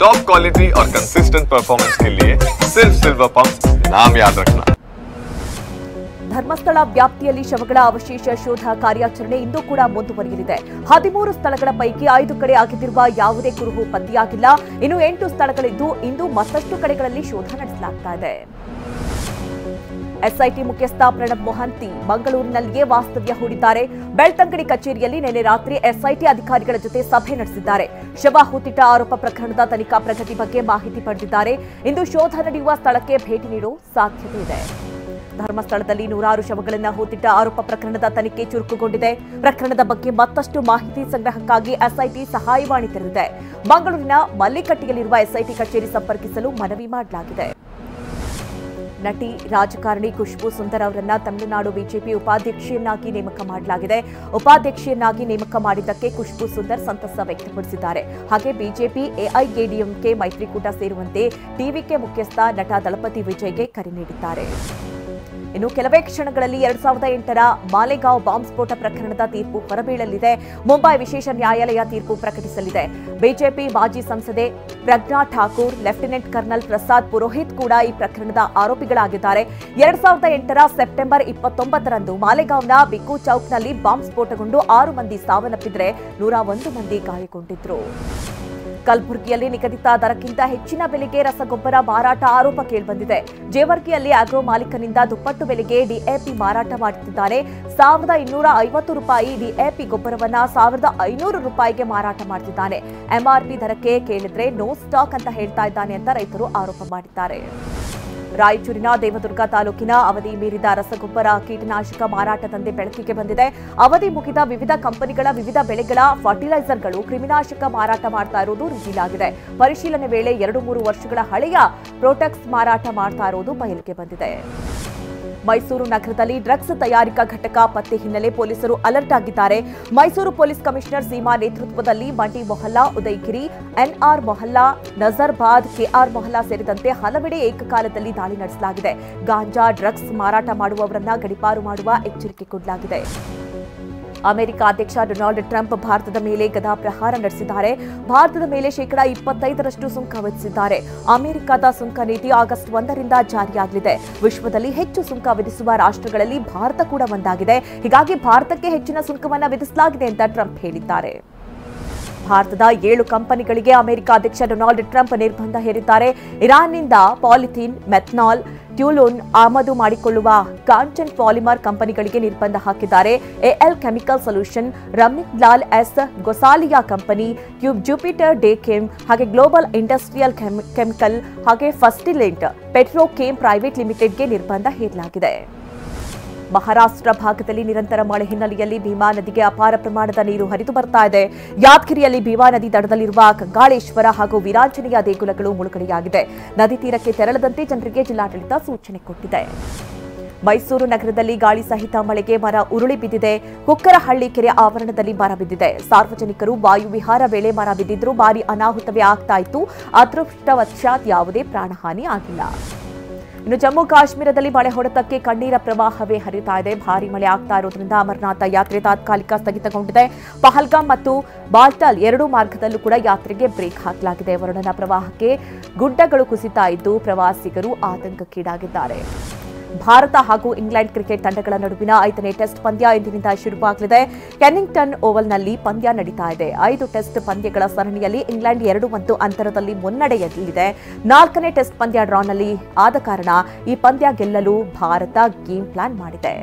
Top quality और consistent performance के लिए सिर्फ सिल्वर पंप नाम याद रखना। ಧರ್ಮಸ್ಥಳ ವ್ಯಾಪ್ತಿಯಲ್ಲಿ ಶವಗಳ ಅವಶೇಷ ಶೋಧ ಕಾರ್ಯಾಚರಣೆ ಇಂದು ಕೂಡ ಮುಂದುವರಿಯಲಿದೆ. 13 ಸ್ಥಳಗಳ ಪೈಕಿ 5 ಕಡೆ ಆಗಿರುವ ಯಾವುದೇ ಕುರುಹು ಪತ್ತೆಯಾಗಿಲ್ಲ. ಇನ್ನು 8 ಸ್ಥಳಗಳಿದ್ದು ಇಂದು ಮತ್ತಷ್ಟು ಕಡೆಗಳಲ್ಲಿ ಶೋಧ ನಡೆಸಲಾಗ್ತಾ ಇದೆ. ಎಸ್ಐಟಿ ಮುಖ್ಯಸ್ಥ ಪ್ರಣಬ್ ಮೊಹಂತಿ ಮಂಗಳೂರಿನಲ್ಲಿಯೇ ವಾಸ್ತವ್ಯ ಹೂಡಿದ್ದಾರೆ. ಬೆಳ್ತಂಗಡಿ ಕಚೇರಿಯಲ್ಲಿ ನಿನ್ನೆ ರಾತ್ರಿ ಎಸ್ಐಟಿ ಅಧಿಕಾರಿಗಳ ಜೊತೆ ಸಭೆ ನಡೆಸಿದ್ದಾರೆ. ಶವ ಹೂತಿಟ್ಟ ಆರೋಪ ಪ್ರಕರಣದ ತನಿಖಾ ಪ್ರಗತಿ ಬಗ್ಗೆ ಮಾಹಿತಿ ಪಡೆದಿದ್ದಾರೆ. ಇಂದು ಶೋಧ ನಡೆಯುವ ಸ್ಥಳಕ್ಕೆ ಭೇಟಿ ನೀಡುವ ಸಾಧ್ಯತೆ ಇದೆ. ಧರ್ಮಸ್ಥಳದಲ್ಲಿ ನೂರಾರು ಶವಗಳನ್ನು ಹೂತಿಟ್ಟ ಆರೋಪ ಪ್ರಕರಣದ ತನಿಖೆ ಚುರುಕುಗೊಂಡಿದೆ. ಪ್ರಕರಣದ ಬಗ್ಗೆ ಮತ್ತಷ್ಟು ಮಾಹಿತಿ ಸಂಗ್ರಹಕ್ಕಾಗಿ ಎಸ್ಐಟಿ ಸಹಾಯವಾಣಿ ತೆರೆದಿದೆ. ಮಂಗಳೂರಿನ ಮಲ್ಲಿಕಟ್ಟಿಯಲ್ಲಿರುವ ಎಸ್ಐಟಿ ಕಚೇರಿ ಸಂಪರ್ಕಿಸಲು ಮನವಿ ಮಾಡಲಾಗಿದೆ. ನಟಿ ರಾಜಕಾರಣಿ ಖುಷ್ಬೂ ಸುಂದರ್ ಅವರನ್ನ ತಮಿಳುನಾಡು ಬಿಜೆಪಿ ಉಪಾಧ್ಯಕ್ಷೆಯನ್ನಾಗಿ ನೇಮಕ ಮಾಡಲಾಗಿದೆ. ಉಪಾಧ್ಯಕ್ಷೆಯನ್ನಾಗಿ ನೇಮಕ ಮಾಡಿದ್ದಕ್ಕೆ ಖುಷ್ಬೂ ಸುಂದರ್ ಸಂತಸ ವ್ಯಕ್ತಪಡಿಸಿದ್ದಾರೆ. ಹಾಗೆ ಬಿಜೆಪಿ ಎಐಎಡಿಎಂಕೆ ಮೈತ್ರಿಕೂಟ ಸೇರುವಂತೆ ಟಿವಿಕೆ ಮುಖ್ಯಸ್ಥ ನಟ ದಳಪತಿ ವಿಜಯ್ಗೆ ಕರೆ ನೀಡಿದ್ದಾರೆ. ಇನ್ನು ಕೆಲವೇ ಕ್ಷಣಗಳಲ್ಲಿ 2008ರ ಮಾಲೆಗಾಂವ್ ಬಾಂಬ್ ಸ್ಫೋಟ ಪ್ರಕರಣದ ತೀರ್ಪು ಹೊರಬೀಳಲಿದೆ. ಮುಂಬೈ ವಿಶೇಷ ನ್ಯಾಯಾಲಯ ತೀರ್ಪು ಪ್ರಕಟಿಸಲಿದೆ. ಬಿಜೆಪಿ ಮಾಜಿ ಸಂಸದೆ ಪ್ರಜ್ಞಾ ಠಾಕೂರ್, ಲೆಫ್ಟಿನೆಂಟ್ ಕರ್ನಲ್ ಪ್ರಸಾದ್ ಪುರೋಹಿತ್ ಕೂಡ ಈ ಪ್ರಕರಣದ ಆರೋಪಿಗಳಾಗಿದ್ದಾರೆ. 2008ರ ಸೆಪ್ಟೆಂಬರ್ 29ರಂದು ಮಾಲೆಗಾಂವ್ನ ಬಿಕ್ಕು ಚೌಕ್ನಲ್ಲಿ ಬಾಂಬ್ ಸ್ಫೋಟಗೊಂಡು 6 ಮಂದಿ ಸಾವನ್ನಪ್ಪಿದ್ರೆ 101 ಮಂದಿ ಗಾಯಗೊಂಡಿದ್ರು. ಕಲಬುರಗಿಯಲ್ಲಿ ನಿಗದಿತ ದರಕ್ಕಿಂತ ಹೆಚ್ಚಿನ ಬೆಲೆಗೆ ರಸಗೊಬ್ಬರ ಮಾರಾಟ ಆರೋಪ ಕೇಳಿಬಂದಿದೆ. ಜೇವರ್ಗಿಯಲ್ಲಿ ಆಗ್ರೋ ಮಾಲೀಕನಿಂದ ದುಪ್ಪಟ್ಟು ಬೆಲೆಗೆ ಡಿಎಪಿ ಮಾರಾಟ ಮಾಡುತ್ತಿದ್ದಾರೆ. ₹1250 ಡಿಎಪಿ ಗೊಬ್ಬರವನ್ನ ₹1500 ಮಾರಾಟ ಮಾಡುತ್ತಿದ್ದಾನೆ. ಎಂಆರ್ಪಿ ದರಕ್ಕೆ ಕೇಳಿದ್ರೆ ನೋ ಸ್ಟಾಕ್ ಅಂತ ಹೇಳ್ತಾ ಇದ್ದಾನೆ ಅಂತ ರೈತರು ಆರೋಪ ಮಾಡಿದ್ದಾರೆ. ರಾಯಚೂರಿನ ದೇವದುರ್ಗ ತಾಲೂಕಿನ ಅವಧಿ ಮೀರಿದ ರಸಗೊಬ್ಬರ ಕೀಟನಾಶಕ ಮಾರಾಟ ದಂಧೆ ಬೆಳಕಿಗೆ ಬಂದಿದೆ. ಅವಧಿ ಮುಗಿದ ವಿವಿಧ ಕಂಪನಿಗಳ ವಿವಿಧ ಬೆಳೆಗಳ ಫರ್ಟಿಲೈಸರ್ಗಳು ಕ್ರಿಮಿನಾಶಕ ಮಾರಾಟ ಮಾಡ್ತಾ ಇರೋದು ರಿವೀಲ್ ಆಗಿದೆ. ಪರಿಶೀಲನೆ ವೇಳೆ 2-3 ವರ್ಷಗಳ ಹಳೆಯ ಪ್ರೋಟೆಕ್ಸ್ ಮಾರಾಟ ಮಾಡ್ತಾ ಇರೋದು ಬಯಲಿಗೆ ಬಂದಿದೆ. ಮೈಸೂರು ನಗರದಲ್ಲಿ ಡ್ರಗ್ಸ್ ತಯಾರಿಕಾ ಘಟಕ ಪತ್ತೆ ಹಿನ್ನೆಲೆ ಪೊಲೀಸರು ಅಲರ್ಟ್ ಆಗಿದ್ದಾರೆ. ಮೈಸೂರು ಪೊಲೀಸ್ ಕಮಿಷನರ್ ಸೀಮಾ ನೇತೃತ್ವದಲ್ಲಿ ಮಂಡಿ ಮೊಹಲ್ಲಾ, ಉದಯಗಿರಿ, ಎನ್ಆರ್ ಮೊಹಲ್ಲಾ, ನಜರ್ಬಾದ್, ಕೆಆರ್ ಮೊಹಲ್ಲಾ ಸೇರಿದಂತೆ ಹಲವೆಡೆ ಏಕಕಾಲದಲ್ಲಿ ದಾಳಿ ನಡೆಸಲಾಗಿದೆ. ಗಾಂಜಾ, ಡ್ರಗ್ಸ್ ಮಾರಾಟ ಮಾಡುವವರನ್ನ ಗಡೀಪಾರು ಮಾಡುವ ಎಚ್ಚರಿಕೆ ಕೊಡಲಾಗಿದೆ. ಅಮೆರಿಕ ಅಧ್ಯಕ್ಷ ಡೊನಾಲ್ಡ್ ಟ್ರಂಪ್ ಭಾರತದ ಮೇಲೆ ಗದಾ ಪ್ರಹಾರ ನಡೆಸಿದ್ದಾರೆ. ಭಾರತದ ಮೇಲೆ %25 ಸುಂಕ ವಿಧಿಸಿದ್ದಾರೆ. ಅಮೆರಿಕದ ಸುಂಕ ನೀತಿ ಆಗಸ್ಟ್ 1ರಿಂದ ಜಾರಿಯಾಗಲಿದೆ. ವಿಶ್ವದಲ್ಲಿ ಹೆಚ್ಚು ಸುಂಕ ವಿಧಿಸುವ ರಾಷ್ಟ್ರಗಳಲ್ಲಿ ಭಾರತ ಕೂಡ ಒಂದಾಗಿದೆ. ಹೀಗಾಗಿ ಭಾರತಕ್ಕೆ ಹೆಚ್ಚಿನ ಸುಂಕವನ್ನು ವಿಧಿಸಲಾಗಿದೆ ಅಂತ ಟ್ರಂಪ್ ಹೇಳಿದ್ದಾರೆ. ಭಾರತದ 7 ಕಂಪನಿಗಳಿಗೆ ಅಮೆರಿಕ ಅಧ್ಯಕ್ಷ ಡೊನಾಲ್ಡ್ ಟ್ರಂಪ್ ನಿರ್ಬಂಧ ಹೇರಿದ್ದಾರೆ. ಇರಾನ್ನಿಂದ ಪಾಲಿಥೀನ್, ಮೆಥನಾಲ್, ಟ್ಯೂಲೋನ್ ಆಮದು ಮಾಡಿಕೊಳ್ಳುವ ಕಾಂಚನ್ ಪಾಲಿಮರ್ ಕಂಪನಿಗಳಿಗೆ ನಿರ್ಬಂಧ ಹಾಕಿದ್ದಾರೆ. AL chemical solution, Ramilal S Gosalia company, Jupiter dye chem, ಹಾಗೆ ಗ್ಲೋಬಲ್ ಇಂಡಸ್ಟ್ರಿಯಲ್ ಕೆಮಿಕಲ್, ಹಾಗೆ ಫಸ್ಟಿಲೆಂಟ್ ಪೆಟ್ರೋಕೆಮ್ ಪ್ರೈವೇಟ್ ಲಿಮಿಟೆಡ್ಗೆ ನಿರ್ಬಂಧ ಹೇರಲಾಗಿದೆ. ಮಹಾರಾಷ್ಟ್ರ ಭಾಗದಲ್ಲಿ ನಿರಂತರ ಮಳೆ ಹಿನ್ನೆಲೆಯಲ್ಲಿ ಭೀಮಾ ನದಿಗೆ ಅಪಾರ ಪ್ರಮಾಣದ ನೀರು ಹರಿದು ಬರ್ತಾ ಇದೆ. ಯಾದಗಿರಿಯಲ್ಲಿ ಭೀಮಾ ನದಿ ದಡದಲ್ಲಿರುವ ಕಂಗಾಳೇಶ್ವರ ಹಾಗೂ ವೀರಾಂಜನೇಯ ದೇಗುಲಗಳು ಮುಳುಗಡೆಯಾಗಿದೆ. ನದಿ ತೀರಕ್ಕೆ ತೆರಳದಂತೆ ಜನರಿಗೆ ಜಿಲ್ಲಾಡಳಿತ ಸೂಚನೆ ಕೊಟ್ಟಿದೆ. ಮೈಸೂರು ನಗರದಲ್ಲಿ ಗಾಳಿ ಸಹಿತ ಮಳೆಗೆ ಮರ ಉರುಳಿ ಬಿದ್ದಿದೆ. ಕುಕ್ಕರಹಳ್ಳಿ ಕೆರೆ ಆವರಣದಲ್ಲಿ ಮರ ಬಿದ್ದಿದೆ. ಸಾರ್ವಜನಿಕರು ವಾಯುವಿಹಾರ ವೇಳೆ ಮರ ಬಿದ್ದಿದ್ರು ಭಾರಿ ಅನಾಹುತವೇ ಆಗ್ತಾ ಇತ್ತು. ಅದೃಷ್ಟವಶಾತ್ ಯಾವುದೇ ಪ್ರಾಣಹಾನಿ ಆಗಿಲ್ಲ. ಇನ್ನು ಜಮ್ಮು ಕಾಶ್ಮೀರದಲ್ಲಿ ಮಳೆ ಹೊಡೆತಕ್ಕೆ ಕಣ್ಣೀರ ಪ್ರವಾಹವೇ ಹರಿತಾ ಇದೆ. ಭಾರಿ ಮಳೆ ಆಗ್ತಾ ಇರೋದ್ರಿಂದ ಅಮರನಾಥ ಯಾತ್ರೆ ತಾತ್ಕಾಲಿಕ ಸ್ಥಗಿತಗೊಂಡಿದೆ. ಪಹಲ್ಗಾಮ್ ಮತ್ತು ಬಾಲ್ಟಾಲ್ 2 ಮಾರ್ಗದಲ್ಲೂ ಕೂಡ ಯಾತ್ರೆಗೆ ಬ್ರೇಕ್ ಹಾಕಲಾಗಿದೆ. ವರುಣನ ಪ್ರವಾಹಕ್ಕೆ ಗುಡ್ಡಗಳು ಕುಸಿತಾ ಇದ್ದು ಪ್ರವಾಸಿಗರು ಆತಂಕಕ್ಕೀಡಾಗಿದ್ದಾರೆ. ಭಾರತ ಹಾಗೂ ಇಂಗ್ಲೆಂಡ್ ಕ್ರಿಕೆಟ್ ತಂಡಗಳ ನಡುವಿನ 5ನೇ ಟೆಸ್ಟ್ ಪಂದ್ಯ ಇಂದಿನಿಂದ ಶುರುವಾಗಲಿದೆ. ಕೆನ್ನಿಂಗ್ಟನ್ ಓವಲ್ನಲ್ಲಿ ಪಂದ್ಯ ನಡೀತಾ ಇದೆ. 5 ಟೆಸ್ಟ್ ಪಂದ್ಯಗಳ ಸರಣಿಯಲ್ಲಿ ಇಂಗ್ಲೆಂಡ್ 2-1 ಅಂತರದಲ್ಲಿ ಮುನ್ನಡೆಯಲ್ಲಿದೆ. 4ನೇ ಟೆಸ್ಟ್ ಪಂದ್ಯ ಡ್ರಾನಲ್ಲಿ ಆದ ಕಾರಣ ಈ ಪಂದ್ಯ ಗೆಲ್ಲಲು ಭಾರತ ಗೇಮ್ ಪ್ಲಾನ್ ಮಾಡಿದೆ.